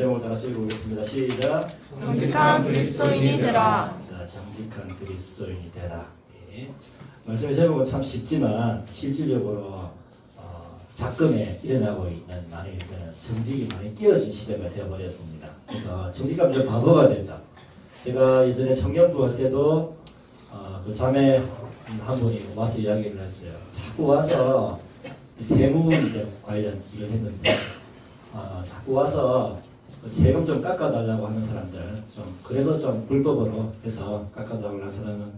제목을 다 같이 읽어보겠습니다. 시작. 정직한 그리스도인이 되라. 자, 정직한 그리스도인이 되라. 예. 말씀의 제목은 참 쉽지만 실질적으로 작금에 일어나고 있는 많은 일들은 정직이 많이 깨어진 시대가 되어버렸습니다. 그래서 정직하면 이제 바보가 되죠. 제가 예전에 청년부 할 때도 그 자매 한 분이 와서 이야기를 했어요. 자꾸 와서 세무 이제 관련 일을 했는데 자꾸 와서 세금 좀 깎아달라고 하는 사람들, 좀 그래도 좀 불법으로 해서 깎아달라고 하는 사람은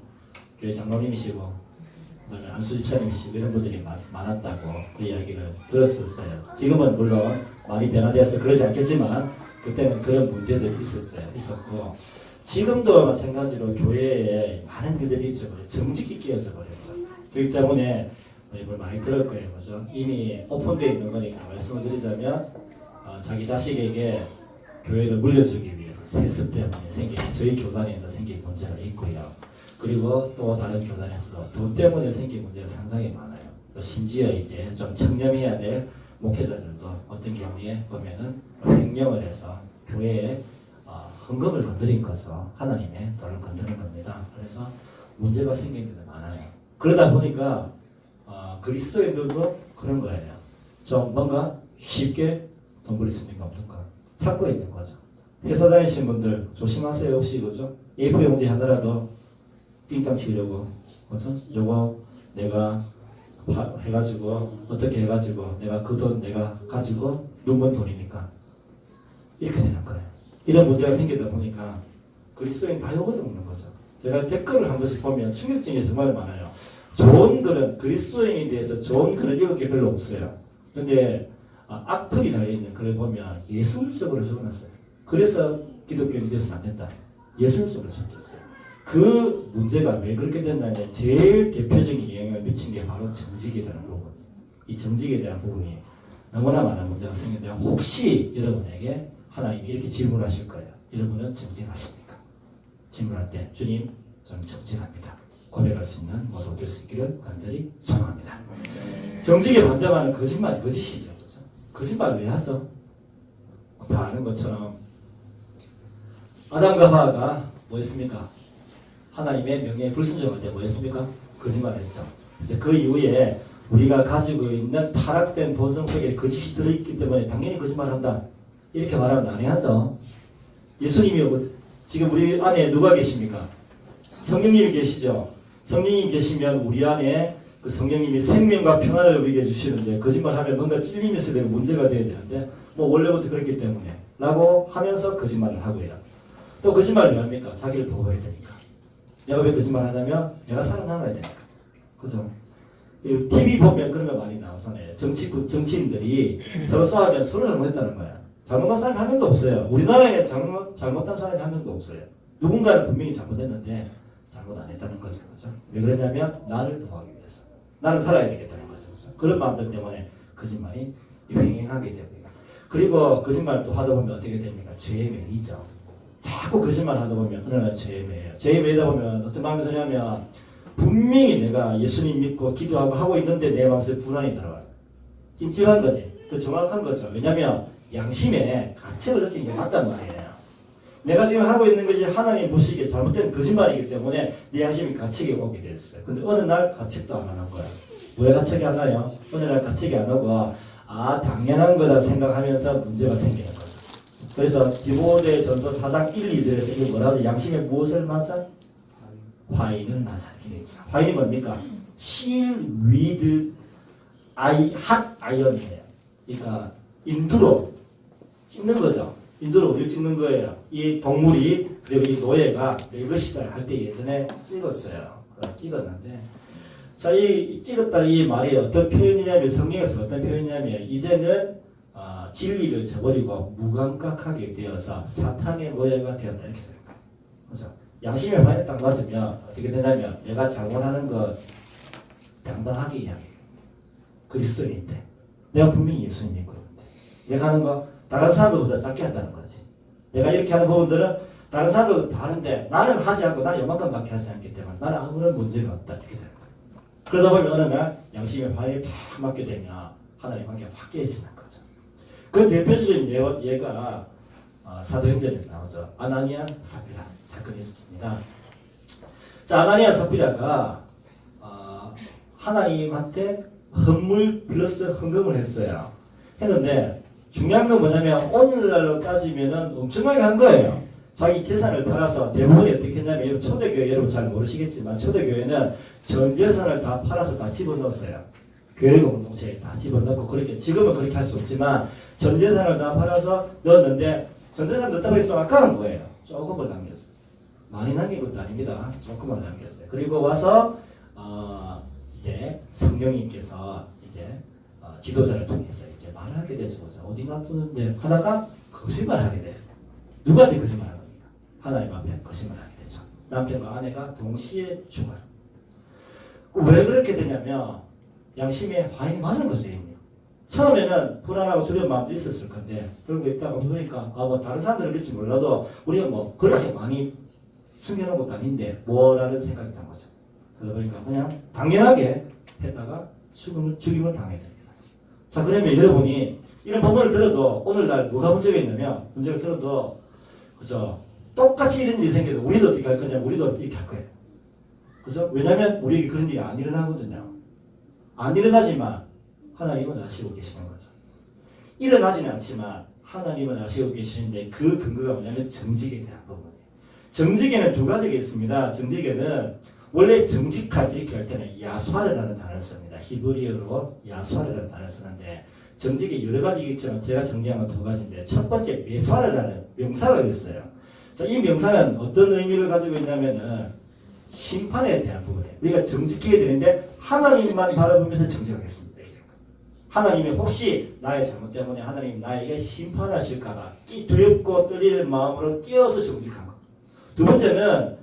교회 장로님이시고 그다음에 안수 집사님이시고 이런 분들이 많았다고 그 이야기를 들었었어요. 지금은 물론 많이 변화되어서 그러지 않겠지만 그때는 그런 문제들이 있었고 지금도 마찬가지로 교회에 많은 일들이 있죠. 정직이 끼어져 버렸죠. 그렇기 때문에 이걸 많이 들을 거예요. 그죠? 이미 오픈되어 있는 거니까 말씀을 드리자면 자기 자식에게 교회를 물려주기 위해서 세습 때문에 생긴 저희 교단에서 생긴 문제가 있고요. 그리고 또 다른 교단에서도 돈 때문에 생긴 문제가 상당히 많아요. 또 심지어 이제 좀 청렴해야 될 목회자들도 어떤 경우에 보면은 횡령을 해서 교회에 헌금을 건드린 거죠. 하나님의 돈을 건드린 겁니다. 그래서 문제가 생긴 데도 많아요. 그러다 보니까 그리스도인들도 그런 거예요. 좀 뭔가 쉽게 돈 벌릴 수 있는 게 없는가 찾고 있는 거죠. 회사 다니시는 분들 조심하세요. 혹시 그죠? A4 용지 하나라도 띵땅 치려고 그죠? 요거 내가 해가지고 어떻게 해가지고 내가 그 돈 내가 가지고 눈먼 돈이니까 이렇게 되는 거예요. 이런 문제가 생기다 보니까 그리스도인 다 욕을 먹는 거죠. 제가 댓글을 한 번씩 보면 충격적인 게 정말 많아요. 좋은 글은 그리스도인에 대해서 좋은 글을 읽을 게 별로 없어요. 근데 악플이 달려있는 글을 보면 예술적으로 적어놨어요. 그래서 기독교인이 되어서는 안 된다. 예술적으로 적혀있어요. 그 문제가 왜 그렇게 됐냐면 제일 대표적인 영향을 미친 게 바로 정직에 대한 부분. 이 정직에 대한 부분이 너무나 많은 문제가 생겼는데 혹시 여러분에게 하나님이 이렇게 질문하실 거예요. 여러분은 정직하십니까? 질문할 때 주님 저는 정직합니다. 고백할 수 있는 모두 될 수 있기를 간절히 소망합니다. 정직에 반대하는 거짓말, 거짓이죠. 그렇죠? 거짓말 왜 하죠? 다 아는 것처럼 아담과 하와가 뭐였습니까? 하나님의 명예에 불순종할 때 뭐였습니까? 거짓말을 했죠. 그래서 그 이후에 우리가 가지고 있는 타락된 본성 속에 거짓이 들어있기 때문에 당연히 거짓말을 한다. 이렇게 말하면 난해하죠. 예수님이 지금 우리 안에 누가 계십니까? 성령님이 계시죠. 성령님이 계시면 우리 안에 그 성령님이 생명과 평안을 우리에게 주시는데 거짓말하면 뭔가 찔림이 있어야 되고 문제가 돼야 되는데 뭐 원래부터 그렇기 때문에 라고 하면서 거짓말을 하고요. 또 거짓말을 왜 합니까? 자기를 보호해야 되니까. 내가 왜 거짓말 하냐면 내가 살아남아야 되니까. 그죠? TV 보면 그런 거 많이 나오잖아요. 정치인들이 서로 싸우면 서로 잘못했다는 거야. 잘못한 사람이 한 명도 없어요. 우리나라에는 잘못한 사람이 한 명도 없어요. 누군가는 분명히 잘못했는데 잘못 안 했다는 거죠. 그렇죠? 왜 그러냐면 나를 보호하기 위해서. 나는 살아야 되겠다는 거죠. 그렇죠? 그런 마음들 때문에 거짓말이 횡행하게 되고요. 그리고 거짓말을 또 하다 보면 어떻게 됩니까? 죄의 매이죠. 자꾸 거짓말 하다 보면 어느 날 죄의 매예요. 죄의 매이다 보면 어떤 마음이 드냐면 분명히 내가 예수님 믿고 기도하고 하고 있는데 내 마음속에 불안이 들어와요. 찜찜한 거지. 그 정확한 거죠. 왜냐면 양심에 가책을 느끼는 게 맞단 말이에요. 내가 지금 하고 있는 것이 하나님 보시기에 잘못된 거짓말이기 때문에 내 양심이 가책이 오게 됐어요. 근데 어느 날 가책도 안 하는 거야. 왜 가책이 안 나요? 어느 날 가책이 안 오고 당연한 거다 생각하면서 문제가 생기는 거죠. 그래서 디모데전서 4장 1, 2절에서 이게 뭐라고 하죠? 양심에 무엇을 맞아? 화인을 맞아. 화인이 뭡니까? Seal with hot iron이에요. 그러니까 인두로 찍는 거죠. 인두로 우리를 찍는 거예요. 이 동물이 그리고 이 노예가 내 것이다 할 때 예전에 찍었어요. 찍었는데 자, 이 찍었다 이 말이 어떤 표현이냐면 성경에서 어떤 표현이냐면 이제는 진리를 저버리고 무감각하게 되어서 사탄의 노예가 되었다 이렇게 생각해요. 그렇죠? 양심의 화인을 딱 맞으면 어떻게 되냐면 내가 잘못하는 것 당당하게 이야기해요. 그리스도인인데 내가 분명히 예수님 믿고 있는데 내가 하는 거 다른 사람들보다 작게 한다는 거지. 내가 이렇게 하는 부분들은 다른 사람들도 다 하는데 나는 하지 않고 나는 요만큼밖에 하지 않기 때문에 나는 아무런 문제가 없다 이렇게 되는 거예요. 그러다 보면 어느 날 양심의 화인이 팍 맞게 되면 하나님 관계가 확 깨지는 거죠. 그 대표적인 예가 사도행전에 나오죠. 아나니아 삽비라 사건이 있었습니다. 자, 아나니아 삽비라가 하나님한테 헌물 플러스 헌금을 했어요. 했는데 중요한 건 뭐냐면 오늘날로 따지면은 엄청나게 한 거예요. 자기 재산을 팔아서 대부분이 어떻게 했냐면 초대교회 여러분 잘 모르시겠지만 초대교회는 전 재산을 다 팔아서 다 집어넣었어요. 교회 공동체에 다 집어넣고 그렇게 지금은 그렇게 할 수 없지만 전 재산을 다 팔아서 넣었는데 전 재산 넣었다 보니까 좀 아까운 거예요. 조금을 남겼어요. 많이 남긴 것도 아닙니다. 조금을 남겼어요. 그리고 와서 이제 성령님께서 이제 지도자를 통해서 이제 말을 하게 되죠. 어디 놔두는데 하다가 거짓말하게 돼요. 누구한테 거짓말하는 겁니까? 하나님 앞에 거짓말하게 되죠. 남편과 아내가 동시에 죽어요. 왜 그렇게 되냐면 양심에 화인이 맞은 거죠. 이미. 처음에는 불안하고 두려운 마음도 있었을 건데 그러고 있다가 보니까 뭐 다른 사람들은 그럴지 몰라도 우리가 뭐 그렇게 많이 숨겨놓은 것도 아닌데 뭐라는 생각이 단 거죠. 그러다 보니까 그냥 당연하게 했다가 죽임을 당하게 됩니다. 자, 그러면 여러분이 이런 법문을 들어도 오늘날 뭐가 문제가 있냐면 문제를 들어도 그죠? 똑같이 이런 일이 생겨도 우리도 어떻게 할 거냐? 우리도 이렇게 할 거예요. 그죠? 왜냐면 우리에게 그런 일이 안 일어나거든요. 안 일어나지만 하나님은 아시고 계시는 거죠. 일어나지는 않지만 하나님은 아시고 계시는데 그 근거가 뭐냐면 정직에 대한 부분이에요. 정직에는 두 가지가 있습니다. 정직에는 원래 정직한 이렇게 할 때는 야수아르라는 단어를 씁니다. 히브리어로 야수아르라는 단어를 쓰는데 정직이 여러 가지가 있지만 제가 정리한 건 두 가지인데 첫 번째 메수아르라는 명사가 있어요. 자, 이 명사는 어떤 의미를 가지고 있냐면은 심판에 대한 부분이에요. 우리가 정직해야 되는데 하나님만 바라보면서 정직하겠습니다. 하나님이 혹시 나의 잘못 때문에 하나님 나에게 심판하실까봐 두렵고 떨리는 마음으로 깨어서 정직한 것. 두 번째는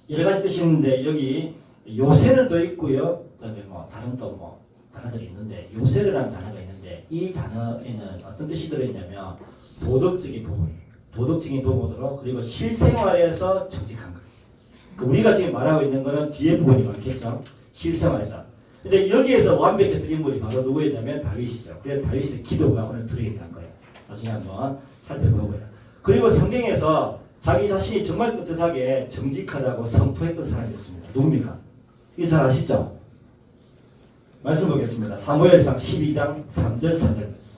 여러 가지 뜻이 있는데 여기 요새는 또 있고요. 그다음에 뭐 다른 또 뭐 단어들이 있는데 요새라는 단어가 있는데 이 단어에는 어떤 뜻이 들어있냐면 도덕적인 부분이에요. 도덕적인 부분으로 그리고 실생활에서 정직한 거예요. 우리가 지금 말하고 있는 거는 뒤에 부분이 많겠죠. 실생활에서. 근데 여기에서 완벽했던 인물이 바로 누구였냐면 다윗이죠. 그래서 다윗의 기도가 오늘 들어있는 거예요. 나중에 한번 살펴보고요. 그리고 성경에서 자기 자신이 정말 떳떳하게 정직하다고 선포했던 사람이 있습니다. 누굽니까? 이 잘 아시죠? 말씀 보겠습니다. 사무엘상 12장 3절 4절 말씀.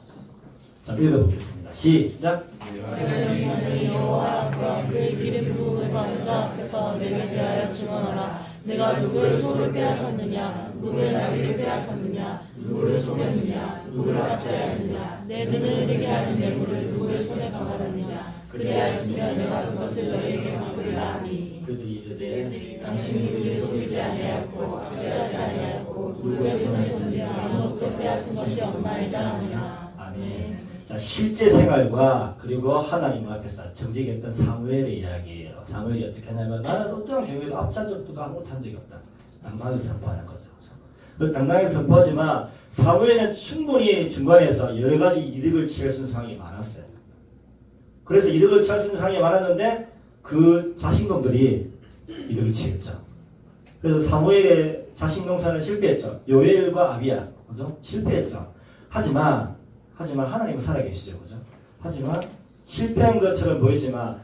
자, 읽어보겠습니다. 시작. 내가 여호와와 그의 기름 부음을 받은 자 앞에서 내게 대하여 증언하라. 내가 누구의 소를 빼앗았느냐, 누구의 나귀를 빼앗았느냐, 누구를 속였느냐, 누구를 압제하였느냐, 내 눈을 흐리게 하는 뇌물을 누구의 손에서 받았느냐. 그리하였으면 내가 그것을 너희에게 갚으리라 하니. 그들이 이르되 당신이 우리를 속이지 아니하였고 압제하지 아니하였고 누구의 손에서 아무것도 빼앗은 것이 없나이다 하니라. 아멘. 자, 실제 생활과 그리고 하나님 앞에서 정직했던 사무엘의 이야기예요. 사무엘이 어떻게 하냐면 나는 어떠한 경우에도 앞찬 적도 아무것도 한 적이 없다. 당당하게 선포하는 거죠. 당당하게 선포하지만 사무엘은 충분히 중간에서 여러 가지 이득을 취할 수 있는 상황이 많았어요. 그래서 이득을 취할 수 있는 상황이 많았는데 그 자식놈들이 이득을 취했죠. 그래서 사무엘의 자식농사는 실패했죠. 요엘과 아비야, 그죠? 실패했죠. 하지만 하나님은 살아계시죠, 그죠? 하지만 실패한 것처럼 보이지만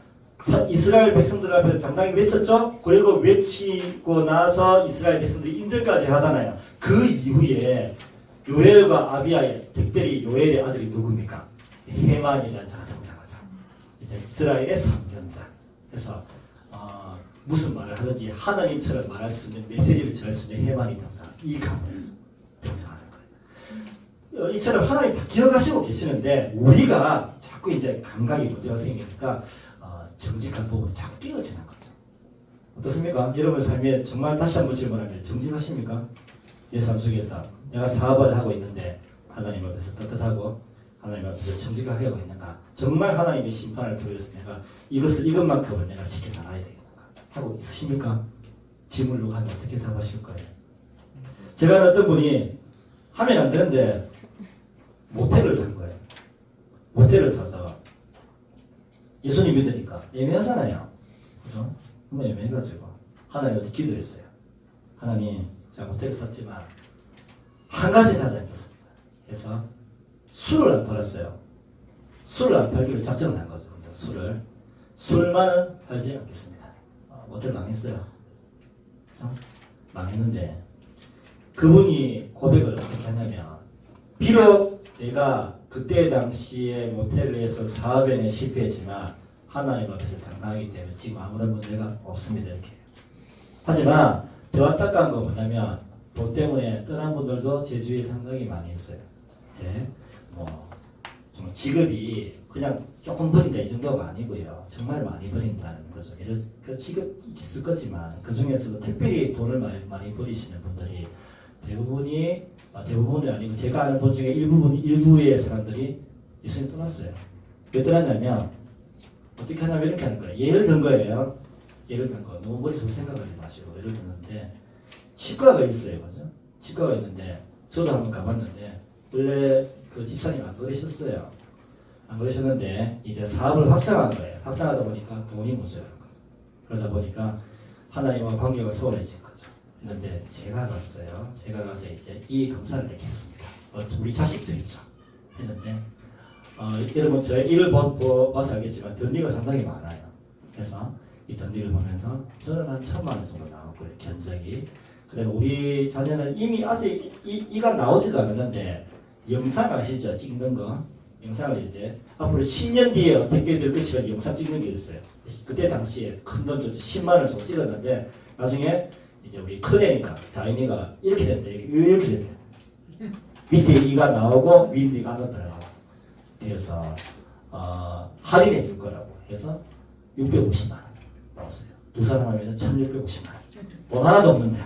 이스라엘 백성들 앞에서 당당히 외쳤죠. 그리고 외치고 나서 이스라엘 백성들이 인정까지 하잖아요. 그 이후에 요엘과 아비야의 특별히 요엘의 아들이 누굽니까? 헤만이라는 자가 등장하죠. 이제 이스라엘의 선견자. 그래서 무슨 말을 하든지 하나님처럼 말할 수 있는 메시지를 전할 수 있는 헤만이 등장. 이 가문에서 등장하는 거예요. 이처럼 하나님 다 기억하시고 계시는데 우리가 자꾸 이제 감각이 문제가 생기니까 정직한 부분이 자꾸 끼어지는 거죠. 어떻습니까? 여러분 삶에 정말 다시 한번 질문하면 정직하십니까? 내 삶 속에서 내가 사업을 하고 있는데 하나님 앞에서 떳떳하고 하나님 앞에서 정직하게 하고 있는가? 정말 하나님의 심판을 두려워서 내가 이것만큼은 내가 지켜나가야 되겠는가? 하고 있으십니까? 질문을 하면 어떻게 답하실 거예요? 제가 어떤 분이 하면 안 되는데 모텔을 산 거예요. 모텔을 사서 예수님 믿으니까 애매하잖아요. 그죠? 한번 애매해가지고 하나님한테 기도했어요. 하나님, 제가 모텔을 샀지만 한 가지는 하지 않겠습니다. 그래서 술을 안 팔았어요. 술을 안 팔기로 작정을 한 거죠. 술만은 팔지 않겠습니다. 모텔 망했어요. 그래서 망했는데 그분이 고백을 어떻게 하냐면 비록 내가 그때 당시에 모텔을 해서 사업에는 실패했지만 하나님 앞에서 당당하기 때문에 지금 아무런 문제가 없습니다. 이렇게. 하지만 더 안타까운 거 뭐냐면 돈 때문에 떠난 분들도 제 주위에 상당히 많이 있어요. 이제 좀 직업이 그냥 조금 버린다 이 정도가 아니고요. 정말 많이 버린다는 거죠. 그 직업 있을 거지만 그 중에서도 특별히 돈을 많이 버리시는 분들이 대부분이 아니고 제가 아는 분 중에 일부의 사람들이 예수님 떠났어요. 왜 떠났냐면 어떻게 하냐면 이렇게 하는 거예요. 예를 든 거예요. 예를 든 거. 너무 머릿속으로 생각하지 마시고 예를 드는데 치과가 있어요. 그죠? 치과가 있는데 저도 한번 가봤는데 원래 그 집사님 안 그러셨어요. 안 그러셨는데 이제 사업을 확장한 거예요. 확장하다 보니까 돈이 모자란 거예요. 그러다 보니까 하나님과 관계가 소원해진 거죠. 그런데 제가 갔어요. 제가 가서 이제 이 검사를 이렇게 했습니다. 우리 자식도 있죠. 했는데 여러분 저의 일을 봐서 알겠지만 던리가 상당히 많아요. 그래서 이 던리를 보면서 저는 한 1,000만 원 정도 나왔고요. 견적이. 그다음에 우리 자녀는 이미 아직 이가 나오지도 않았는데 영상 아시죠? 찍는 거. 영상을 이제 앞으로 10년 뒤에 어떻게 될 것이라는 영상 찍는 게 있어요. 그때 당시에 큰 돈 10만 원을 좀 찍었는데 나중에 이제 우리 큰애니까 다인이가 이렇게 된다. 이렇게 된다. 밑에 이가 나오고 위에 이가 안 들어가고 그래서 할인해 줄 거라고 해서 650만 원 나왔어요. 두 사람 하면 1,650만 원. 돈 하나도 없는데.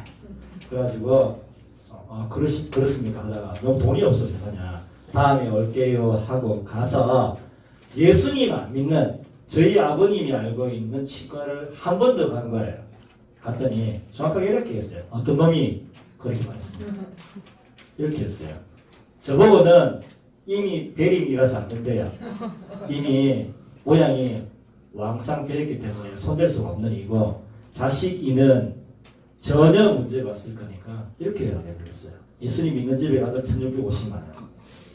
그래가지고 그렇습니까 하다가 너무 돈이 없어서 그냥 다음에 올게요 하고 가서 예수님 안 믿는 저희 아버님이 알고 있는 치과를 한 번 더 간 거예요. 갔더니 정확하게 이렇게 했어요. 어떤 놈이 그렇게 말했습니다. 이렇게 했어요. 저보고는 이미 베림이라서 안 된대요. 이미 모양이 왕창 베렸기 때문에 손댈 수가 없는 이고 자식이는 전혀 문제가 없을 거니까 이렇게 해버렸어요. 예수님 믿는 집에 가서 1,650만 원.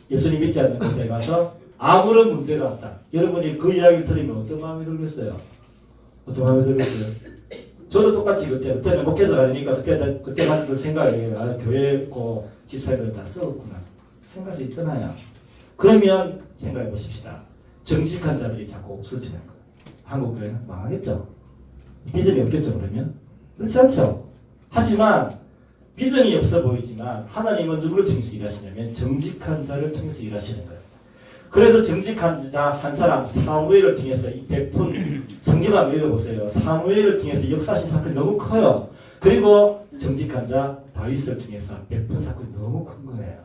예수님 믿지 않는 곳에 가서 아무런 문제가 없다. 여러분이 그 이야기를 들으면 어떤 마음이 들겠어요? 어떤 마음이 들겠어요? 저도 똑같이 그때는 목회자 아니니까 그때 가진 그 생각이 교회 고 집사님들 다 썩었구나 생각할 수 있잖아요. 그러면 생각해 보십시다. 정직한 자들이 자꾸 없어지는 거예요. 한국 교회는 망하겠죠. 비전이 없겠죠. 그러면 그렇지 않죠. 하지만 비전이 없어 보이지만 하나님은 누구를 통해서 일하시냐면 정직한 자를 통해서 일하시는 거예요. 그래서 정직한 자 한 사람 사무엘을 통해서 이 베푼 성경 한번 읽어보세요. 사무엘을 통해서 역사하신 사건이 너무 커요. 그리고 정직한 자 다윗을 통해서 베푼 사건이 너무 큰 거예요.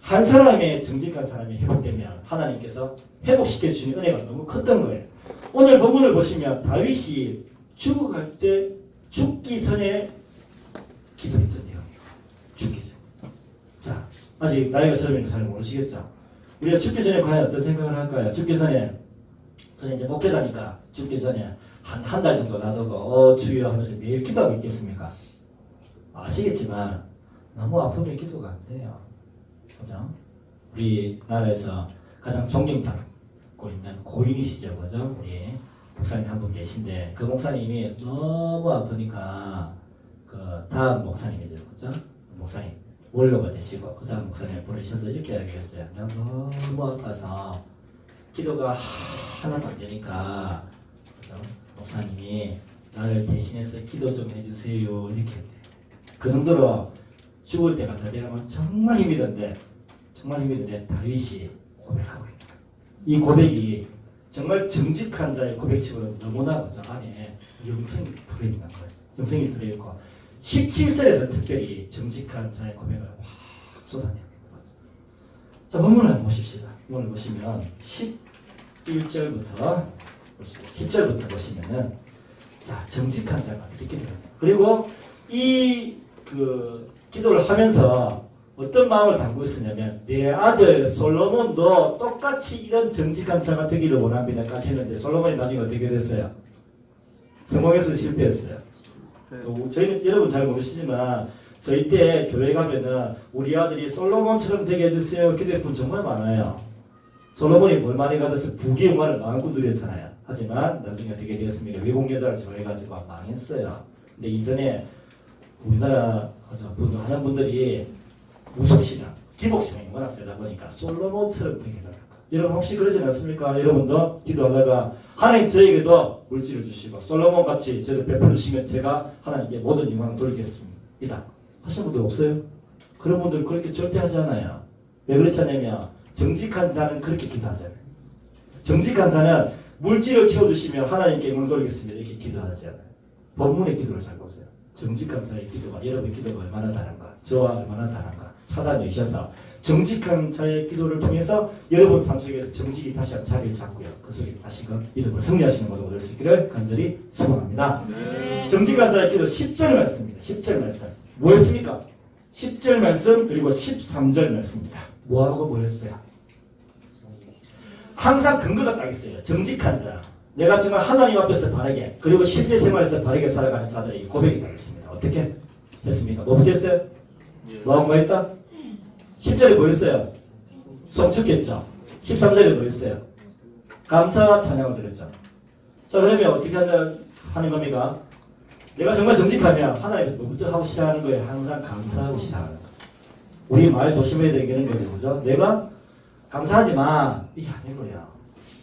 한 사람의 정직한 사람이 회복되면 하나님께서 회복시켜 주시는 은혜가 너무 컸던 거예요. 오늘 본문을 보시면 다윗이 죽어갈 때 죽기 전에 기도했던 내용이에요. 죽기 전. 자, 아직 나이가 젊으면 잘 모르시겠죠? 우리가 죽기 전에 과연 어떤 생각을 할까요? 죽기 전에 저는 이제 목회자니까 죽기 전에 한 달 정도 놔두고 주여 하면서 매일 기도하고 있겠습니까? 아시겠지만 너무 아프면 기도가 안 돼요. 그죠? 우리나라에서 가장 존경받고 있는 고인이시죠, 그죠? 우리 목사님 한 분 계신데 그 목사님이 너무 아프니까 그 다음 목사님이죠, 그죠? 목사님 원로가 되시고 그 다음 목사님을 부르셔서 이렇게 이야기했어요. 나 너무 아파서 기도가 하나도 안 되니까 그죠? 목사님이 나를 대신해서 기도 좀 해주세요 이렇게 그 정도로 죽을 때 같아 되면 정말 힘이 든데 다윗이 고백하고 있다. 이 고백이 정말 정직한 자의 고백치고는 너무나 그죠? 안에 영성이 들어있는 거예요. 영성이 들어있고 17절에서 특별히 정직한 자의 고백을 확 쏟아내요. 자, 본문을 한번 보십시다. 본문을 보시면 11절부터 10절부터 보시면은 자, 정직한 자가 어떻게 기도하냐. 그리고 이 기도를 하면서 어떤 마음을 담고 있었냐면 내 아들 솔로몬도 똑같이 이런 정직한 자가 되기를 원합니다까지 했는데 솔로몬이 나중에 어떻게 됐어요? 성공해서 실패했어요. 저희는 여러분 잘 모르시지만 저희 때 교회 가면은 우리 아들이 솔로몬처럼 되게 해주세요 기도해 본 정말 많아요. 솔로몬이 뭘 많이 가졌어요? 부귀영화를 마음껏 누렸잖아요. 하지만 나중에 어떻게 되었습니까? 외국 여자를 좋아해가지고 망했어요. 근데 이전에 우리나라 하는 분들이 무속신앙, 기복신앙이 워낙 세다 보니까 솔로몬처럼 되게 되더라고요. 여러분 혹시 그러지 않습니까? 여러분도 기도하다가 하나님 저에게도 물질을 주시고 솔로몬같이 저도 베풀어 주시면 제가 하나님께 모든 영광을 돌리겠습니다. 하시는 분들 없어요? 그런 분들 그렇게 절대 하지 않아요. 왜 그렇지 않냐면 정직한 자는 그렇게 기도하잖아요. 정직한 자는 물질을 채워주시면 하나님께 영광을 돌리겠습니다. 이렇게 기도하지 않아요. 본문의 기도를 잘 보세요. 정직한 자의 기도가 여러분의 기도가 얼마나 다른가, 저와 얼마나 다른가 찾아내 주셔서 정직한 자의 기도를 통해서 여러분 삶 속에서 정직이 다시 한번 자리를 잡고요. 그 속에 다시금 믿음을 승리하시는 모든 얻을 수 있기를 간절히 소망합니다. 네. 정직한 자의 기도 10절 말씀입니다. 10절 말씀. 뭐였습니까? 10절 말씀 그리고 13절 말씀입니다. 뭐하고 뭐였어요? 항상 근거가 딱 있어요. 정직한 자. 내가 정말 하나님 앞에서 바르게 그리고 실제 생활에서 바르게 살아가는 자들에게 고백이 나겠습니다. 어떻게 했습니까? 뭐부터 했어요? 뭐하고 했다? 10절에 뭐였어요? 성축했죠. 13절에 뭐였어요? 감사와 찬양을 드렸죠. 자, 그러면 어떻게 하는 겁니까? 내가 정말 정직하면 하나님께서 뭐부터 하고 시작하는 거예요? 항상 감사하고 시작하는 거예요. 우리 말 조심해야 되는 거죠. 그죠? 내가 감사하지만 이게 아닌 거야.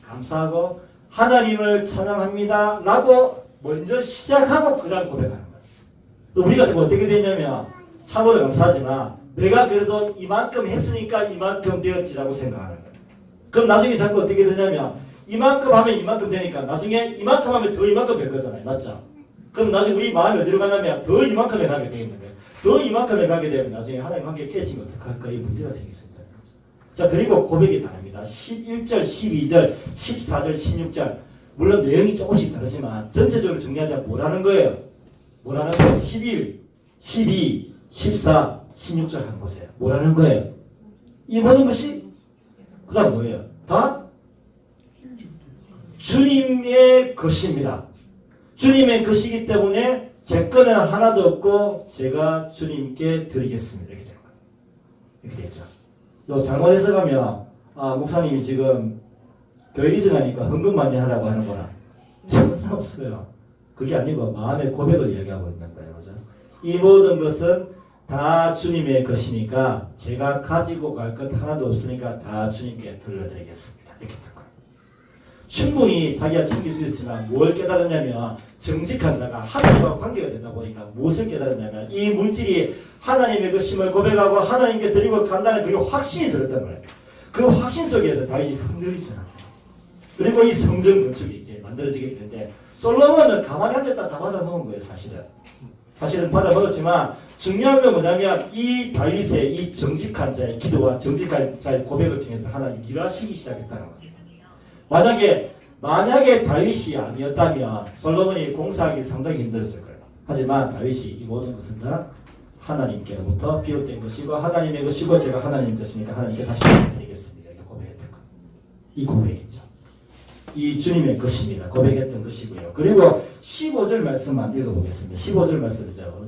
감사하고 하나님을 찬양합니다 라고 먼저 시작하고 그 다음 고백하는 거예요. 또 우리가 지금 어떻게 되냐면 참으로 감사하지만 내가 그래도 이만큼 했으니까 이만큼 되었지라고 생각하는 거예요. 그럼 나중에 자꾸 어떻게 되냐면 이만큼 하면 이만큼 되니까 나중에 이만큼 하면 더 이만큼 될 거잖아요. 맞죠? 그럼 나중에 우리 마음이 어디로 가냐면 더 이만큼에 가게 되는 거예요. 더 이만큼에 가게 되면 나중에 하나님 함께 깨지면 어떡할까? 이 문제가 생길 수 있잖아요. 자, 그리고 고백이 다릅니다. 11절, 12절, 14절, 16절. 물론 내용이 조금씩 다르지만 전체적으로 정리하자면 뭐라는 거예요? 뭐라는 거예요? 11, 12, 14, 16절 한번 보세요. 뭐라는 거예요? 이 모든 것이 그 다음 뭐예요? 다 주님의 것입니다. 주님의 것이기 때문에 제 거는 하나도 없고 제가 주님께 드리겠습니다. 이렇게 되는 거예요. 이렇게 되죠. 또 잘못해서 가면 목사님이 지금 교회 이전하니까 헌금 많이 하라고 하는구나. 전혀 없어요. 그게 아니고 마음의 고백을 얘기하고 있는 거예요. 그죠? 이 모든 것은 다 주님의 것이니까 제가 가지고 갈 것 하나도 없으니까 다 주님께 돌려드리겠습니다. 이렇게 된 거예요. 충분히 자기가 챙길 수 있지만 뭘 깨달았냐면 정직한 자가 하나님과 관계가 되다 보니까 무엇을 깨달았냐면 이 물질이 하나님의 것임을 고백하고 하나님께 드리고 간다는 그게 확신이 들었단 말이에요. 그 확신 속에서 다윗이 흔들리지 않아요. 그리고 이 성전 건축이 이제 만들어지게 되는데 솔로몬은 가만히 앉았다 다 받아먹은 거예요. 사실은 받아먹었지만 중요한 건 뭐냐면 이 다윗의 이 정직한 자의 기도와 정직한 자의 고백을 통해서 하나님 일하시기 시작했다는 거예요. 만약에 다윗이 아니었다면 솔로몬이 공사하기 상당히 힘들었을 거예요. 하지만 다윗이 이 모든 것은 다 하나님께로부터 비롯된 것이고 하나님의 것이고 제가 하나님의 것이니까 하나님께 다시 드리겠습니다. 이렇게 고백했던 거예요. 이 고백이죠. 이 주님의 것입니다. 고백했던 것이고요. 그리고 15절 말씀만 읽어보겠습니다. 15절 말씀이죠.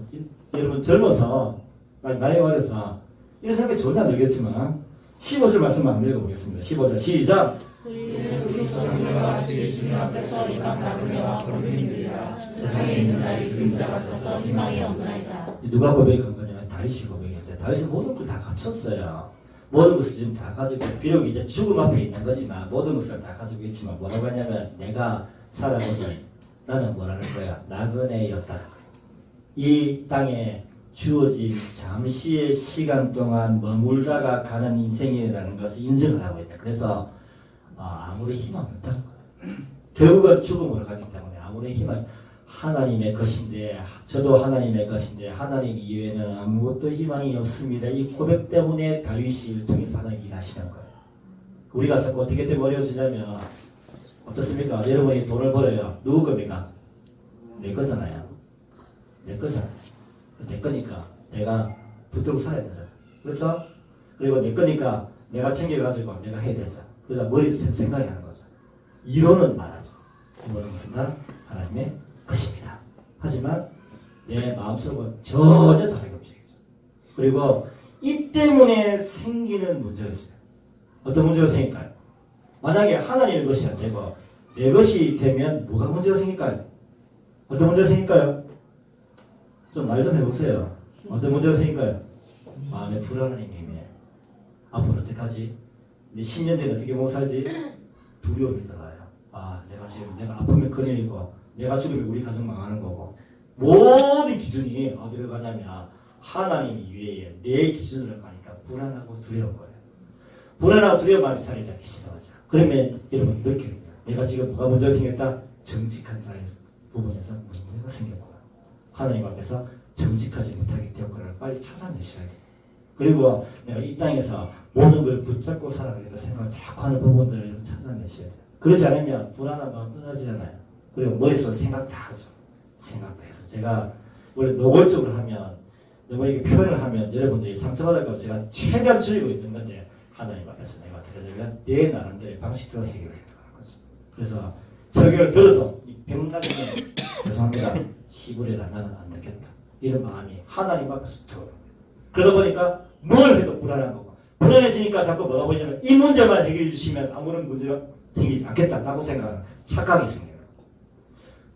여러분 젊어서 나이 어려서 이런 생각이 전혀 안 들겠지만 15절 말씀만 읽어보겠습니다. 15절 시작. 우리는 우리 조상들과 같이 주님 앞에서 이방 나그네와 거류민들이라 세상에 있는 날이 그림자 같아서 희망이 없나이다. 누가 고백한 거냐면 다윗이 고백했어요. 다윗은 모든 걸 다 갖췄어요. 모든 것을 지금 다 가지고 비록 이제 죽음 앞에 있는 거지만 모든 것을 다 가지고 있지만 뭐라고 하냐면 내가 살아보니 나는 뭐라는 거야? 나그네였다. 이 땅에 주어진 잠시의 시간 동안 머물다가 가는 인생이라는 것을 인정을 하고 있다. 그래서 아무리 희망 없다는 거예요. 결국은 죽음으로 가기 때문에 아무리 희망 하나님의 것인데 저도 하나님의 것인데 하나님 이외에는 아무것도 희망이 없습니다. 이 고백 때문에 다윗을 통해서 하나님이 일하시는 거예요. 우리가 자꾸 어떻게 되면 어려워지냐면 어떻습니까? 여러분이 돈을 벌어요. 누구 겁니까? 내 거잖아요. 내 거잖아요. 내 거니까 내가 붙들고 살아야 되잖아요. 그렇죠? 그리고 내 거니까 내가 챙겨가지고 내가 해야 되잖아요. 그래서 머리에서 생각이 하는 거죠. 이론은 말하죠. 이거는 무슨 말? 하나님의 것입니다. 하지만 내 마음속은 전혀 다르게 움직이죠. 그리고 이 때문에 생기는 문제가 있어요. 어떤 문제가 생길까요? 만약에 하나님의 것이 안 되고 내 것이 되면 뭐가 문제가 생길까요? 어떤 문제가 생길까요? 좀 말 좀 해보세요. 어떤 문제가 생길까요? 마음에 불안함이 임해. 앞으로 어떡하지? 내 10년 뒤에 어떻게 못 살지? 두려움이 들어요. 아, 내가 지금 내가 아프면 큰일이고 내가 죽으면 우리 가정 망하는 거고 모든 기준이 어디로 가냐면 하나님 이외에 내 기준으로 가니까 불안하고 두려운 거예요. 불안하고 두려운 마음이 자리 잡기 시작하죠. 그러면 여러분 느끼는 거예요. 내가 지금 뭐가 문제가 생겼다? 정직한 자리 부분에서 문제가 생겼구나. 하나님 앞에서 정직하지 못하게 되었구나를 빨리 찾아내셔야 돼요. 그리고 내가 이 땅에서 모든 걸 붙잡고 살아가겠다 생각을 자꾸 하는 부분들을 찾아내셔야 돼요. 그러지 않으면 불안한 마음 떠나지잖아요. 그리고 머릿속에 생각 다 하죠. 생각도 해서 제가 원래 노골적으로 하면 너무 이렇게 표현을 하면 여러분들이 상처받을까 제가 최대한 줄이고 있는 건데 하나님 앞에서 내가 들으면 내 나름대로의 방식대로 해결해야겠다는 거죠. 그래서 설교를 들어도 이 백날이면 죄송합니다. 시부리라 나는 안 듣겠다. 이런 마음이 하나님 앞에서 들어요. 그러다 보니까 뭘 해도 불안한 거고 불안해지니까 자꾸 뭐가 보이냐면 이 문제만 해결해 주시면 아무런 문제가 생기지 않겠다라고 생각하는 착각이 생겨요.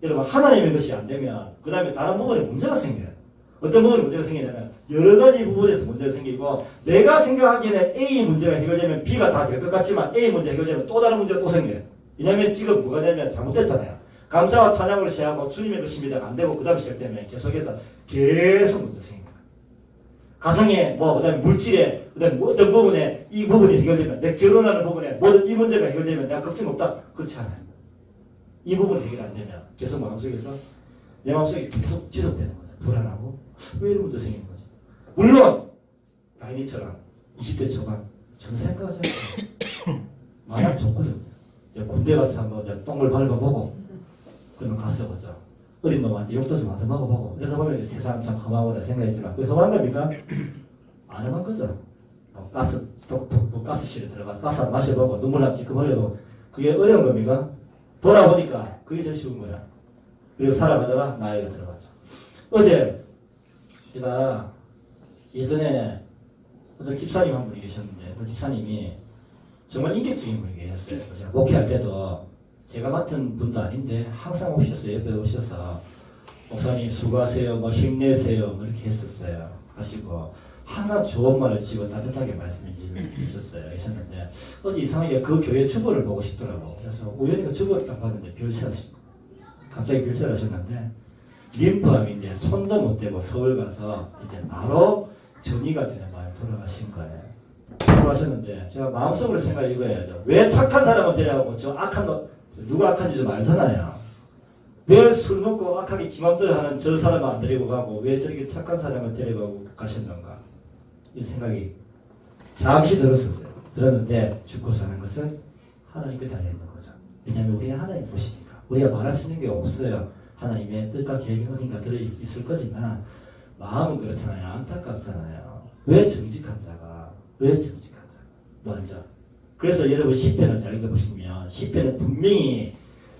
여러분 하나님의 것이 안 되면 그 다음에 다른 부분에 문제가 생겨요. 어떤 부분에 문제가 생기냐면 여러 가지 부분에서 문제가 생기고 내가 생각하기에는 A 문제가 해결되면 B가 다 될 것 같지만 A 문제 해결되면 또 다른 문제가 또 생겨요. 왜냐하면 지금 뭐가 되면 잘못됐잖아요. 감사와 찬양을 시작하고 주님의 것입니다가 안 되고 그 다음 시작되면 계속해서 계속 문제가 생깁니다. 가정에 그 다음에 물질에 그 다음에 어떤 부분에 이 부분이 해결되면 내 결혼하는 부분에 모든 이 문제가 해결되면 내가 걱정 없다. 그렇지 않아요. 이 부분이 해결 안 되면 계속 마음속에서 내 마음속에 계속 지속되는 거죠. 불안하고 왜 이런 문제 생기는 거지? 물론 다인이처럼 20대 초반 저는 생각하지 않아요. 마냥 좋거든요. 군대 가서 한번 똥을 밟아보고 그러면 가서 보죠. 어린 놈한테 욕도 좀 얻어먹어보고 그래서 보면 세상 참 험하구나 생각했지만 그게 험한 겁니까? 안 험한 거죠. 가스 가스실에 들어가서 가스 마셔보고 눈물 납치 그 흘려보고 그게 어려운 겁니까? 돌아보니까 그게 제일 쉬운 거야. 그리고 살아가다가 나이가 들어가죠. 어제 제가 예전에 어떤 집사님 한 분이 계셨는데 그 집사님이 정말 인격적인 분이 계셨어요. 제가 목회할 때도 제가 맡은 분도 아닌데 항상 오셨어요. 옆에 오셔서 목사님 수고하세요, 힘내세요 이렇게 했었어요. 하시고 항상 좋은 말을 지고 따뜻하게 말씀해 주셨는데 어제 이상하게 그 교회 주보를 보고 싶더라고. 그래서 우연히 주보를 딱 봤는데 갑자기 별세를 하셨는데 림프암인데 손도 못 대고 서울 가서 이제 바로 전이가 되는 마음에 돌아가신 거예요. 돌아가셨는데 제가 마음속으로 생각해 이거예요. 왜 착한 사람을 데려가고 저 악한 거 누가 악한지 좀 알잖아요. 왜 술 먹고 악하게 기맘대로 하는 저 사람을 안 데리고 가고 왜 저렇게 착한 사람을 데려가고 가셨는가 이 생각이 잠시 들었었어요. 들었는데 죽고 사는 것은 하나님께 달려있는 거죠. 왜냐하면 우리는 하나님 보시니까 우리가 말할 수 있는 게 없어요. 하나님의 뜻과 계획이 어딘가 들어있을 거지만 마음은 그렇잖아요. 안타깝잖아요. 왜 정직한 자가 먼저 그래서 여러분 시편을 잘 읽어보시면 시편은 분명히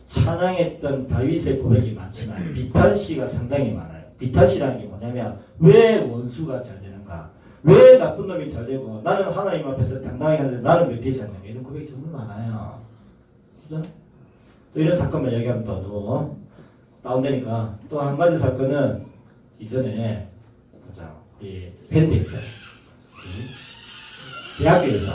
찬양했던 다윗의 고백이 많지만 비탄시가 상당히 많아요. 비탄시라는 게 뭐냐면 왜 원수가 잘 되는가, 왜 나쁜 놈이 잘 되고 나는 하나님 앞에서 당당하게 하는데 나는 왜 되지 않는가 이런 고백이 정말 많아요. 그죠? 또 이런 사건만 얘기하면 또 다운되니까 또 한 가지 사건은 이전에 보자 우리 밴드에서 대학교에서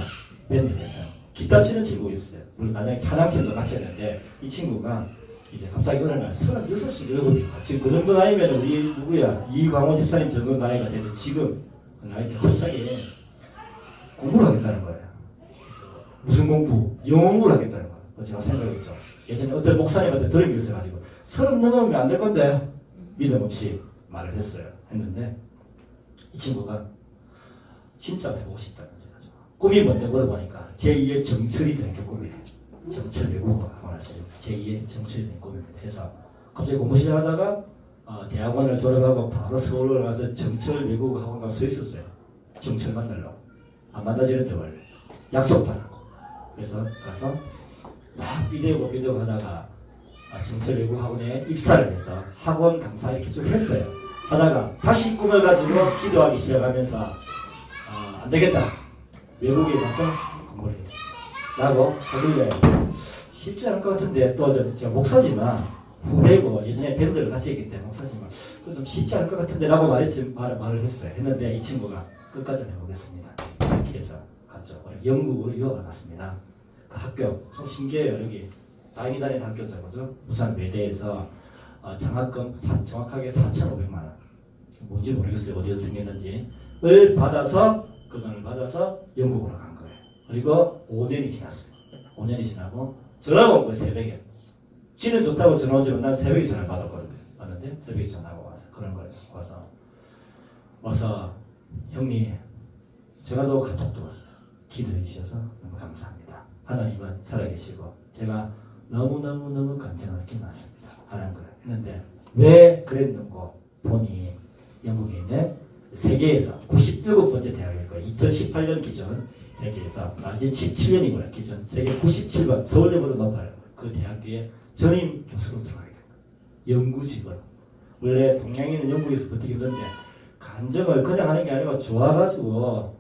밴드에서 기타 치는 친구가 있어요. 물론 나중에 찬양팀도 같이 했는데 이 친구가 이제 갑자기 어느 날 36시 여러분이니까 지금 그 정도 나이면 우리 누구야 이광호 집사님 정도 나이가 되는 지금 그 나이 때 갑자기 공부를 하겠다는 거예요. 무슨 공부? 영어 공부를 하겠다는 거예요. 제가 생각했죠. 예전에 어떤 목사님한테 들은 게 있어가지고 30 넘으면 안 될 건데 믿음 없이 말을 했는데 이 친구가 진짜 해보고 싶다면서요. 꿈이 뭔데 물어보니까 제2의 정철이 되는 게 꿈이에요. 정철 외국어 한번 하시죠. 제2의 정철이 되는 꿈입니다. 해서 갑자기 공부 시작하다가 대학원을 졸업하고 바로 서울로 가서 정철 외국어 학원 가서 서 있었어요. 정철 만나려고. 안 만나지는데 원래 약속도 안 하고. 그래서 가서 막 비대고 하다가 정철 외국어 학원에 입사를 해서 학원 강사 이렇게 쭉 했어요. 하다가 다시 꿈을 가지고 기도하기 시작하면서 안 되겠다. 외국에 가서 공부를 해요. 라고 하길래 쉽지 않을 것 같은데 또 제가 목사지만 후배고 예전에 밴드를 같이 했기 때문에 목사지만 좀 쉽지 않을 것 같은데 라고 말을 했어요. 했는데 이 친구가 끝까지 해보겠습니다. 이렇게 해서 갔죠. 영국으로 유학을 갔습니다. 그 학교 좀 신기해요. 여기 다인이 다니는 학교죠. 그죠? 부산 외대에서 장학금 정확하게 4,500만 원 뭔지 모르겠어요. 어디서 생겼는지 을 받아서 그 돈을 받아서 영국으로 간 거예요. 그리고 5년이 지났어요. 5년이 지나고 전화가 온 거예요. 새벽에. 지는 좋다고 전화 오지만 난 새벽에 전화를 받았거든요. 왔는데 새벽에 전화가 와서 그런 거예요. 와서 형님 제가 또 카톡도 왔어요. 기도해 주셔서 너무 감사합니다. 하나님은 살아계시고 제가 너무너무 간증할 게 많습니다. 하는 거예요. 했는데 왜 그랬는고 보니 영국에 있는 세계에서 97번째 대학일 거예요. 2018년 기준 세계에서 아직 17년이고요. 기준 세계 97번 서울대보다 높아요. 그 대학교에 전임 교수로 들어가게 된 거예요. 연구직으로. 원래 동양인은 영국에서 버티기 힘든데 간증을 그냥 하는 게 아니고 좋아가지고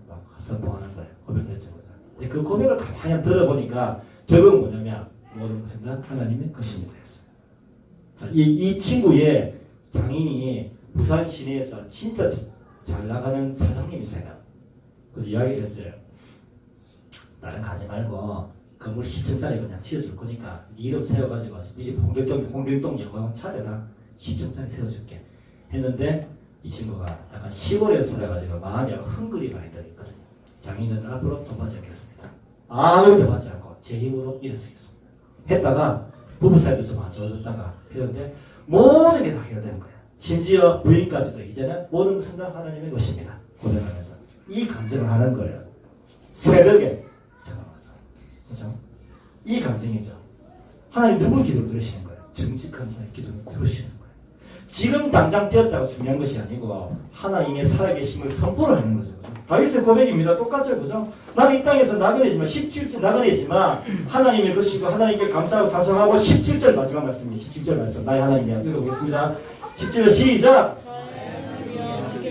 막 선포하는 거예요. 고백했죠. 그 고백을 가만히 들어보니까 결국은 뭐냐면 모든 것은 다 하나님의 것입니다. 이 친구의 장인이 부산 시내에서 진짜 잘 나가는 사장님이세요. 그래서 이야기를 했어요. 나는 가지 말고 건물 10층짜리 그냥 지어줄 거니까 네 이름 세워가지고 미리 홍길동 영광 차려라. 10층짜리 세워줄게. 했는데 이 친구가 약간 시골에서 살아가지고 마음이 흥글이 많이 들었거든요. 장인은 앞으로 돈 받지 않겠습니다. 아무것도 받지 않고 제 힘으로 일할 수 있습니다. 했다가 부부 사이도 좀 안 좋아졌다가 했는데 모든 게 다 해결된 거예요. 심지어 부인까지도 이제는 모든 것은 다 하나님의 것입니다. 고백하면서 이 간증을 하는 거예요. 새벽에 전화 와서. 그죠? 이 간증이죠. 하나님 누구 기도를 들으시는 거예요? 정직한 자의 기도를 들으시는 거예요. 지금 당장 되었다고 중요한 것이 아니고 하나님의 살아계심을 선포를 하는 거죠. 다윗의 고백입니다. 똑같죠. 그죠? 나는 이 땅에서 나그네지만 17절 나그네지만 하나님의 것이고 하나님께 감사하고 자성하고 17절 마지막 말씀입니다. 17절 말씀 나의 하나님이야. 읽어보겠습니다. 17절 시작.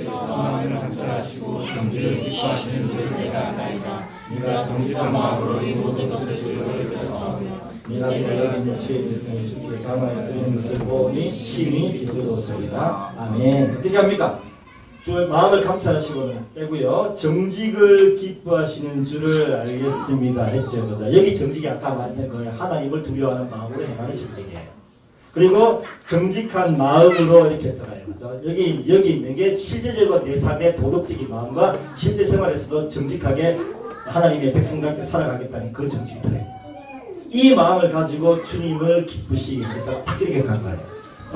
마음을 감찰하시고 정직을 기뻐하시는 줄 내가 알나이다. 네가 정직한 마음으로 이 모든 것을 주를 그랬사오며 네가 내가 주의 일생을 주께 감하여 드리는 것을 보니 심히 기쁘도소이다. 아멘. 어떻게 합니까? 주의 마음을 감찰하시고는 빼고요. 정직을 기뻐하시는 줄을 알겠습니다. 했죠. 그죠? 여기 정직이 아까 말했던 거예요. 하나님을 두려워하는 마음으로 행하는 정직이에요. 그리고 정직한 마음으로 이렇게 했잖아요. 그죠? 여기 있는 게 실제적으로 내 삶의 도덕적인 마음과 실제 생활에서도 정직하게 하나님의 백성답게 살아가겠다는 그 정직이 들어요. 이 마음을 가지고 주님을 기쁘시겠다. 딱 이렇게 간 거예요.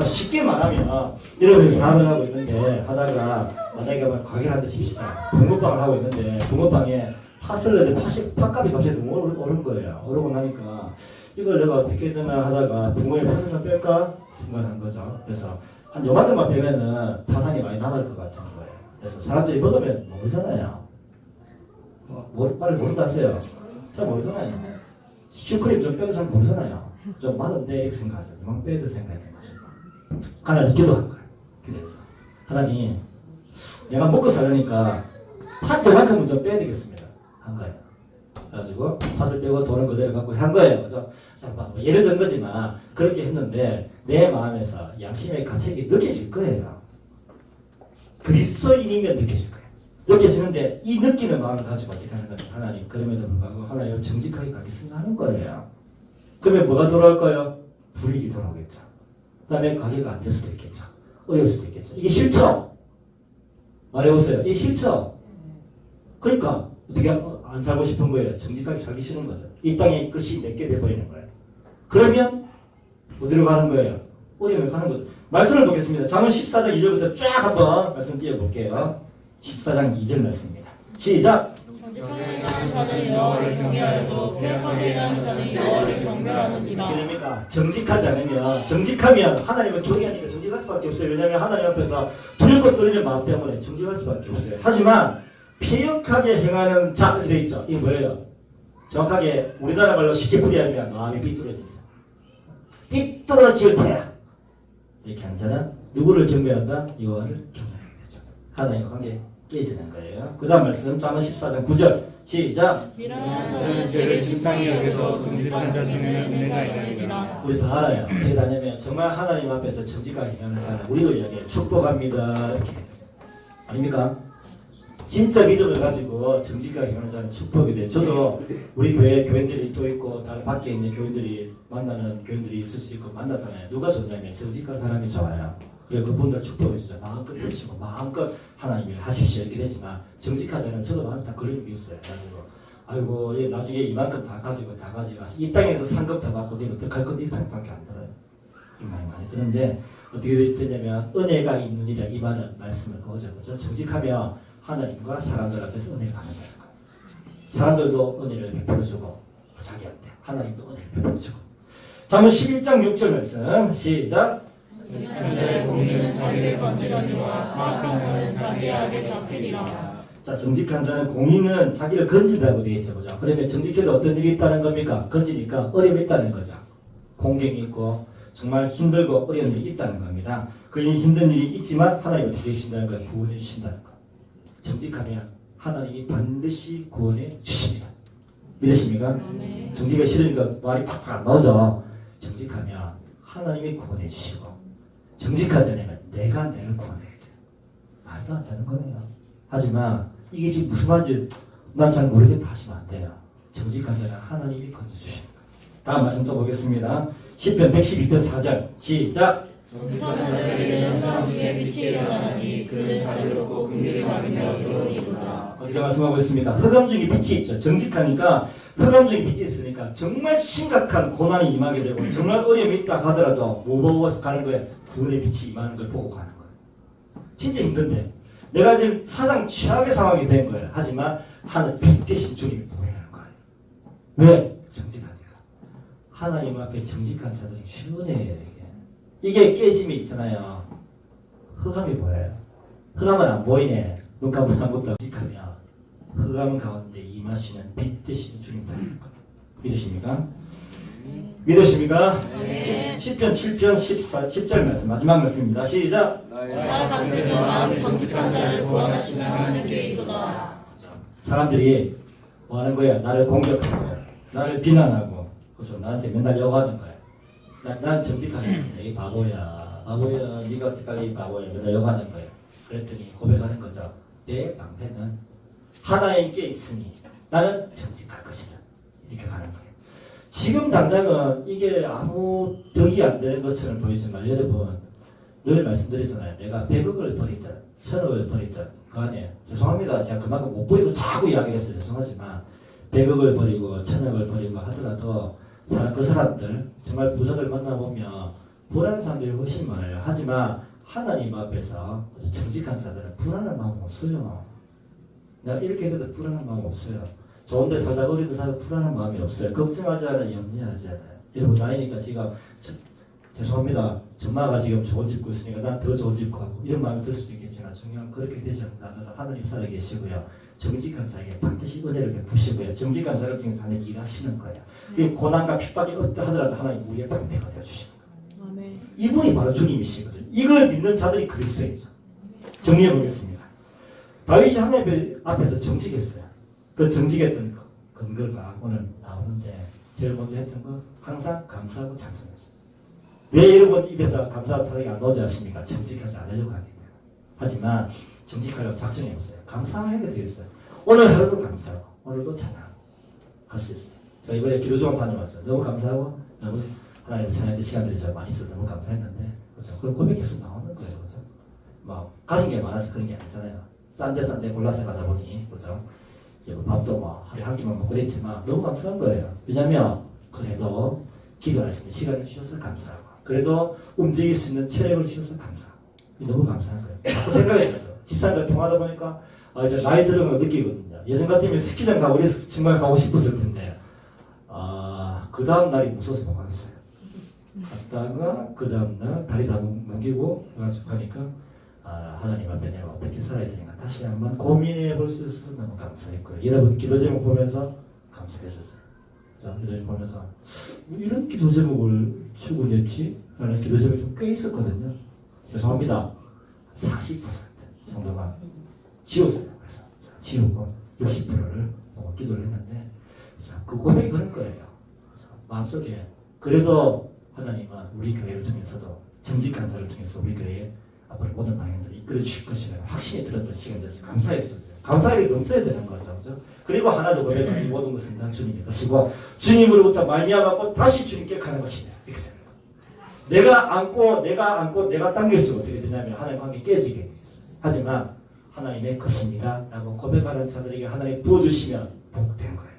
쉽게 말하면 여러분이 사업을 하고 있는데 하다가 만약에 가게를 한대 칩시다. 붕어빵을 하고 있는데 붕어빵에 팥을 넣는데 팥값이 갑자기 너무 오른 거예요. 오르고 나니까 이걸 내가 어떻게 되나 하다가 붕어에 팥을 좀 뺄까 생각한 거죠. 그래서 한 요만큼만 빼면은 파산이 많이 남을 것 같은 거예요. 그래서 사람들이 먹으면 모르잖아요. 빨리 모른다 하세요. 잘 모르잖아요. 슈크림 좀 빼도 잘 모르잖아요. 좀 맛없는데 이렇게 생각하죠. 이만 빼도 생각했던 거죠. 하나님 기도한 거예요. 그래서 하나님 내가 먹고 살려니까 팥 요만큼은 좀 빼야 되겠습니다. 한 거예요. 그래가지고 팥을 빼고 돈을 그대로 갖고 한 거예요. 그래서 뭐 예를 든 거지만 그렇게 했는데 내 마음에서 양심의 가책이 느껴질 거예요. 그리스도인이면 느껴질 거예요. 느껴지는데 이 느끼는 마음을 가지고 어떻게 하는 거예요? 하나님 그럼에도 불구하고 하나님을 정직하게 가겠습니다 하는 거예요. 그러면 뭐가 돌아올까요? 불이익이 돌아오겠죠. 그 다음에 가게가 안 될 수도 있겠죠. 어려울 수도 있겠죠. 이게 싫죠? 말해보세요. 이게 싫죠? 그러니까 어떻게 안 살고 싶은 거예요. 정직하게 살기 싫은 거죠. 이 땅의 것이 내게 돼버리는 거예요. 그러면 어디로 가는 거예요? 어디로 가는 거죠. 말씀을 보겠습니다. 잠언 14장 2절부터 쫙 한번 말씀 띄워볼게요. 14장 2절 말씀입니다. 시작! 정직하게 일하는 자는 여호와를 경외하여도 배역하게 일하는 자는 여호와를 경멸하느니라. 어떻게 됩니까? 정직하지 않으면 정직하면 하나님을 경외하니까 정직할 수밖에 없어요. 왜냐하면 하나님 앞에서 두렵고 떨리는 마음 때문에 정직할 수밖에 없어요. 하지만 폐역하게 행하는 자 이렇게 돼 있죠. 이게 뭐예요? 정확하게 우리나라 말로 쉽게 풀이하면 마음이 삐뚤어집니다. 삐뚤어질 거야. 이렇게 한 자는 누구를 경배한다? 여호와를 경배하게 되죠. 하나님과 관계 깨지는 거예요. 그 다음 말씀 잠언 14장 9절 시작. 미련한 저는 자는 죄를 심상히 여겨도 정직한 자 중에 은혜가 있느니라. 우리 다 알아요. 어떻게 다냐면 정말 하나님 앞에서 정직하게 행하는 사람 우리도 이야기해요. 축복합니다. 이렇게 아닙니까? 진짜 믿음을 가지고 정직하게 행하는 사람은 축복이 돼. 저도 우리 교회 교인들이 또 있고 다른 밖에 있는 교인들이 만나는 교인들이 있을 수 있고 만나잖아요. 누가 좋냐면 정직한 사람이 좋아요. 그래서 그분들 축복해 주죠. 마음껏 외치고 마음껏 하나님을 하십시오 이렇게 되지만 정직한 사람은 저도 마음 다 걸리는 게 있어요. 가지고 아이고 얘 나중에 이만큼 다 가지고 이 땅에서 상급 다 받고 내가 어떡할 건데 이 땅밖에 안 들어요. 이 말이 많이 드는데 어떻게 되냐면 은혜가 있는 이라 이 말은 말씀을 거저거죠. 정직하면 하나님과 사람들 앞에서 은혜가 가는 거예요. 사람들도 은혜를 베풀어주고 자기한테 하나님도 은혜를 베풀어주고. 잠언 11장 6절 말씀 시작. 정직한 자의 공의는 자기를 건지려니와 사악한 자는 자기의 악에 잡히리라. 자, 정직한 자는 공의는 자기를 건진다고 되어 있죠. 그죠? 그러면 정직해도 어떤 일이 있다는 겁니까? 건지니까 어려움이 있다는 거죠. 공경이 있고 정말 힘들고 어려운 일이 있다는 겁니다. 그 힘든 일이 있지만 하나님을 기대해 주신다는 거예요. 구원해 주신다는 거. 정직하면 하나님이 반드시 구원해 주십니다. 믿으십니까? 네. 정직이 싫으니까 말이 팍팍 안 나오죠. 정직하면 하나님이 구원해 주시고 정직하지 않으면 내가 내를 구원해야 돼요. 말도 안 되는 거예요. 하지만 이게 지금 무슨 말인지 난 잘 모르겠다 하시면 안 돼요. 정직한 자는 하나님이 건져주십니다. 다음 말씀 또 보겠습니다. 10편 112편 4절 시작. 정직한 자들에게 영광 중에 빛이 일어나니 그는 자유롭고 긍휼을 받으며 이루리로다. 어떻게 말씀하고 있습니까? 흑암 중에 빛이 있죠. 정직하니까 흑암 중에 빛이 있으니까 정말 심각한 고난이 임하게 되고 정말 어려움이 있다 하더라도 뭐 보고 가는 거예요? 구원의 빛이 임하는 걸 보고 가는 거예요. 진짜 힘든데 내가 지금 사상 최악의 상황이 된 거예요. 하지만 하늘 빛 대신 주님이 보이는 거예요. 왜? 정직하니까. 하나님 앞에 정직한 자들이 시원해요. 이게 깨짐이 있잖아요. 흑암이 보여요. 흑암은 안 보이네. 눈 감으면 아무것도 정직하면 흑암 가운데 임하시는 빛 대신 주님 보이는 거예요. 믿으십니까? 믿으십니까? 네. 10편 7편 10절 말씀 마지막 말씀입니다. 시작. 나의 강림이 마음이 정직한 자를 구원하시는 하나님께 이르다. 사람들이 뭐 하는 거야? 나를 공격하고 나를 비난하고 그래서 나한테 맨날 욕하는 거야. 난 정직하네. 이 바보야. 네가 어떡하니 이 바보야. 맨날 욕하는 거야. 그랬더니 고백하는 거죠. 내 방패는 하나님께 있으니 나는 정직할 것이다. 이렇게 가는 거예요. 지금 당장은 이게 아무 덕이 안 되는 것처럼 보이지만 여러분 늘 말씀드리잖아요. 내가 100억을 버리든 1000억을 버리든 그 안에 죄송합니다. 제가 그만큼 못 버리고 자꾸 이야기해서 죄송하지만 100억을 버리고 1000억을 버리고 하더라도 그 사람들 정말 부자들 만나보면 불안한 사람들이 훨씬 많아요. 하지만 하나님 앞에서 정직한 자들은 불안한 마음 없어요. 내가 이렇게 해도 불안한 마음 없어요. 좋은데 살다 어리는 사람 불안한 마음이 없어요. 걱정하지 않아요. 염려하지 않아요. 여러분 나이니까 지금 죄송합니다. 전마가 지금 좋은 집 구고 있으니까 난 더 좋은 집 구하고 이런 마음이 들 수도 있겠지만 중요한 그렇게 되지 않는다. 하나님 살아 계시고요. 정직한 자에게 반드시 은혜를 베푸시고요. 정직한 자를 통해서 하나님 일하시는 거예요. 이 고난과 핍박이 어떠 하더라도 하나님 우리의 방패가 되어주시는 거예요. 아멘. 이분이 바로 주님이시거든요. 이걸 믿는 자들이 그리스도이죠. 정리해 보겠습니다. 다윗이 하나님 앞에서 정직했어요. 그 정직했던 근거가 오늘 나오는데 제일 먼저 했던 거 항상 감사하고 찬송했어요. 왜 여러분 입에서 감사하고 찬송이 안 나오지 않습니까? 정직하지 않으려고 하기 때문에. 하지만 정직하려고 작정이 없어야 감사하게 되겠어요. 오늘 하루도 감사하고 오늘도 찬양하고 할 수 있어요. 제가 이번에 기도수업 다녀왔어요. 너무 감사하고 너무 하나님을 찬양할 시간들이 제가 많이 있어서 너무 감사했는데 그렇죠? 그런 고백이 계속 나오는 거예요. 그렇죠? 뭐 가진 게 많아서 그런 게 아니잖아요. 싼데 골라서 가다 보니 그렇죠? 이제 뭐 밥도 뭐 하루에 한 끼만 먹고 그랬지만 너무 감사한 거예요. 왜냐하면 그래도 기도할 수 있는 시간을 주셔서 감사하고 그래도 움직일 수 있는 체력을 주셔서 감사하고 너무 감사한 거예요. 자꾸 생각이 들어요. 집사님과 통화하다 보니까 이제 나이 들은 걸 느끼거든요. 예전 같으면 스키장 가고 이래서 정말 가고 싶었을 텐데 그 다음 날이 무서워서 못 가겠어요. 갔다가 그 다음 날 다리 다 넘기고 가니까 하나님 앞에 내가 어떻게 살아야 되는가 다시 한번 고민해 볼 수 있어서 너무 감사했고요. 여러분 기도 제목 보면서 감사했었어요. 자, 기도 제목 보면서 이런 기도 제목을 추구했지? 라는 기도 제목이 좀 꽤 있었거든요. 죄송합니다. 40% 정도가 지웠어요. 그래서 지우고 60%를 하고 기도를 했는데 자, 그 고백이 그런 거예요. 그래서 마음속에 그래도 하나님은 우리 교회를 통해서도 정직한 자를 통해서 우리 교회에 앞으로 모든 방향들을 이끌어 주실 것이라는 확신이 들었던 시간이어서 감사했었어요. 감사하게 넘쳐야 되는 거죠. 그죠? 그리고 하나 더 고백하는 이 모든 것은 다 주님의 것이고 주님으로부터 말미암았고 다시 주님께 가는 것이다. 이렇게 되는 거예요. 내가 안고 내가 당길수록 어떻게 되냐면 하나님 관계 깨지게 되겠어요. 하지만 하나님의 것입니다 라고 고백하는 자들에게 하나님 부어주시면 복된 거예요.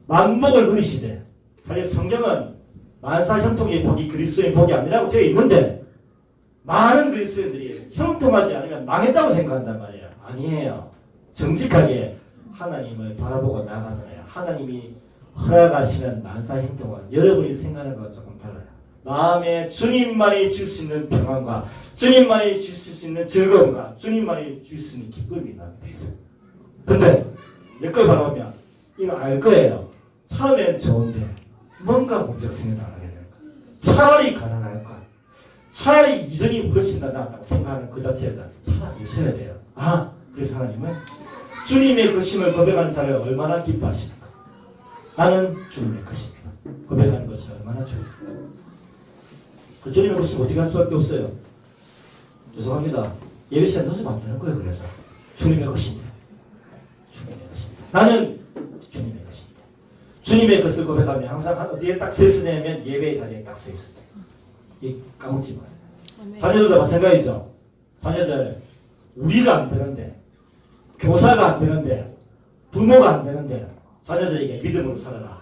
만복을 누리시되 사실 성경은 만사 형통의 복이 그리스도의 복이 아니라고 되어 있는데 많은 그리스도인들이 형통하지 않으면 망했다고 생각한단 말이에요. 아니에요. 정직하게 하나님을 바라보고 나아가잖아요. 하나님이 허락하시는 만사 형통은 여러분이 생각하는 것과 조금 달라요. 마음에 주님만이 줄 수 있는 평안과 주님만이 줄 수 있는 즐거움과 주님만이 줄 수 있는 기쁨이 나게 돼 있어요. 근데 내 걸 바라보면 이거 알 거예요. 처음엔 좋은데 뭔가 문제가 생겨나게 되는 거예요. 차라리 가난할까? 차라리 이전이 훨씬 더 낫다고 생각하는 그 자체에서 차라리 쉬어야 돼요. 그래서 하나님은 주님의 것임을 고백하는 자를 얼마나 기뻐하십니까? 나는 주님의 것입니다. 고백하는 것이 얼마나 좋을까? 그 주님의 것을 어떻게 할 수밖에 없어요. 죄송합니다. 예배 시간 넣어서 만드는 거예요. 그래서 주님의 것입니다. 주님의 것입니다. 나는 주님의 것입니다. 주님의 것을 고백하면 항상 어디에 딱 서 있으냐면 예배의 자리에 딱 서 있습니다. 이 까먹지 마세요. 자녀들도 마찬가지죠. 자녀들 우리가 안 되는데 교사가 안 되는데 부모가 안 되는데 자녀들에게 믿음으로 살아라.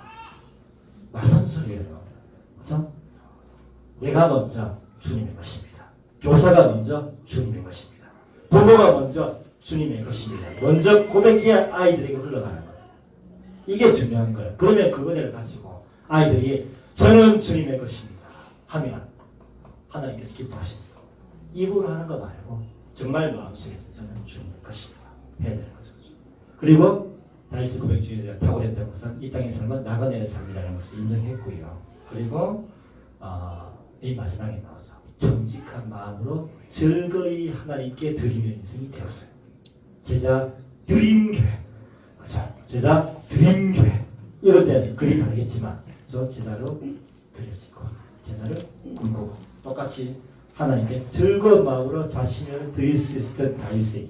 말하는 소리예요. 그렇죠? 내가 먼저 주님의 것입니다. 교사가 먼저 주님의 것입니다. 부모가 먼저 주님의 것입니다. 먼저 고백해야 아이들에게 흘러가는 거예요. 이게 중요한 거예요. 그러면 그거를 가지고 아이들이 저는 주님의 것입니다 하면 하나님께서 기뻐하십니다. 입으로 하는 거 말고 정말 마음속에서 저는 주님의 것입니다 해야 되는 거죠. 그리고 다윗의 고백 중에 탁월했던 것은 이 땅의 삶은 나그네의 삶이라는 것을 인정했고요. 그리고 이 마지막에 나오죠. 정직한 마음으로 즐거이 하나님께 드리는 인생이 되었어요. 제자 드림교회. 자, 제자 드림교회. 이럴 때 글이 다르겠지만 저 제자로 드려지고 제자를 꿈꾸고 똑같이 하나님께 즐거운 마음으로 자신을 드릴 수 있었던 다윗의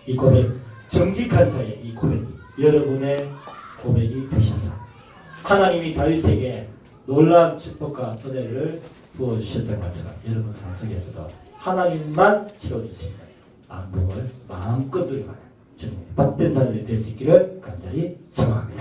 이 고백, 정직한 자의 이 고백이 여러분의 고백이 되셔서 하나님이 다윗에게 놀라운 축복과 은혜를 부어주셨던 것처럼 여러분 삶 속에서도 하나님만 채워주시는 안복을 마음껏 누리는 주님의 복된 자들이 될 수 있기를 간절히 소망합니다.